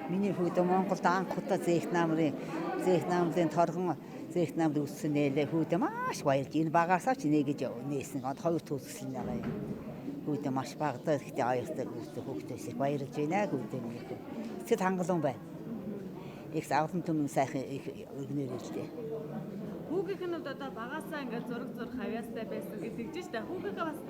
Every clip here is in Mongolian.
Миний хүүд Монголд анх удаа Зээх намрын торгон Зээх намд үссэн нээлээ хүүд маш баярлж энэ багаасаа ч нэгэж нээсэн. Хоёр төгсөл байгаа юм. Хүүд маш багадаа гэхдээ аяартай хүүдээс их баярлж байна хүүд миний хүүд. Тэд хангалуун байна. Их авдан түмэн сайхан их өргөнөр хэлээ. Хүүгийнх нь одоо багаасаа ингээд зураг хавьяастай байсан гэж тэгж штэ. Хүүгийнхээ бас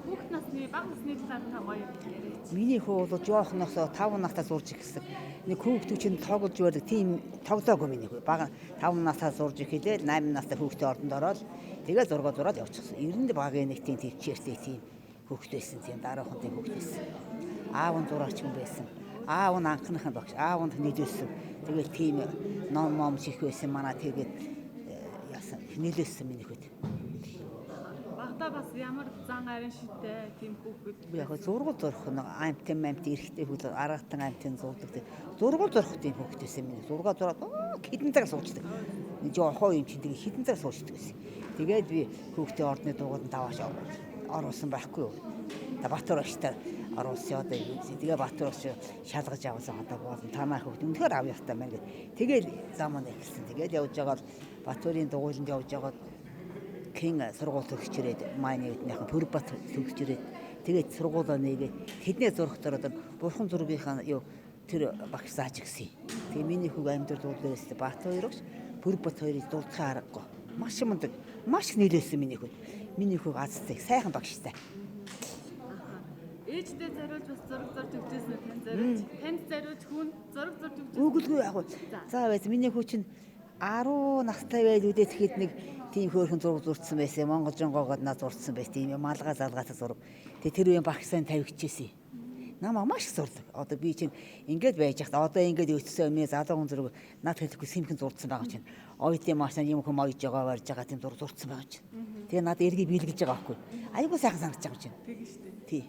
хүүхд насны бага насны талаар та гоё яриач. Миний хүү бол жоохноос 5 настай зурж ирсэн. Нэг хүүхдүүд чинь тоглож байдаг тийм тоглоагүй миний хүү. Бага 5 настай зурж ирэхлээр 8 настай хүүхдээ ордонд ороод тэгээ зургаад явчихсан. 90 багийн нэг тийм төвчээртэй тийм хүүхд байсан. Тийм дараахан тийм хүүхд байсан. Аав нь зураач хүн байсан. Аав нь анхныхан багш. Аав нь нийлүүлсэн. Тэгэл тийм ном чих байсан манай тэгээд нийлүүлсэн миний хүүд. Багтаа бас ямар зан арин шидтэй тийм хүүхэд. Яг зургуул зурх нэг амтэн эрэхтэй хүүд аргатан амтэн зурдаг. Зургуул зурх тийм хүүхэд байсан миний. Зургаа зураад хідэн цаг суучдаг. Нэг жоохоо юм чинь тэгээ хідэн цаг суучдаг гэсэн. Тэгээд би хүүхдээ ордны дугуйд тавааш оруулсан байхгүй юу. Батөр очтой оруулсан одоо тэгээ Батөр оч шалгаж авсан одоо болно. Танаа хүүхд үнэхээр авьяастай мэн гэ. Тэгэл зам нь эхэлсэн. Тэгээд явж байгаа Батөрийн дугуйланд явж байгаа хэн сургууль төгсч ирээд майнийднийхэн Төрбат төгсч ирээд тэгээд сургуулаа нээгээд тэдний зургатаар одоо бурхан зургийнхаа юу тэр багш зааж гисэн. Тэгээ миний хүүг амьдар дуулаарээс Бат хоёрогч Төрбат хоёрыг дуулахын аргагүй. Маш мундаг, маш нийлүүлсэн миний хүүг. Миний хүүг азтай сайхан багштай. Ээжтэй зариулж бас зураг төгжөөсөн тань зариулж. Танд зариулж хүн зураг төгжөөсөн. Үгүй яг уу. За байс миний хүү чинь 10 настай байл үдээ тэгэхэд нэг тийм хөөрхөн зураг зурцсан байсан. Монгол жонгоогод наа зурцсан байс. Тийм малгай залгаатай зураг. Тэгээ тэр үеийн багш сайн тавигчээсэн. Намаа маш их зурдаг. Одоо би чинь ингээд байж хат одоо ингээд өцсөн өмнө залуу хүн зураг над хэлэхгүй симхэн зурцсан байгаа чинь. Оюутны машин юм хүм ойж байгаа барьж байгаа тийм зураг зурцсан байгаа чинь. Тэгээ надад эргийг биелгэлж байгаа байхгүй. Айгуу сайхан санагдаж байгаа чинь. Тэг штэ. Тий.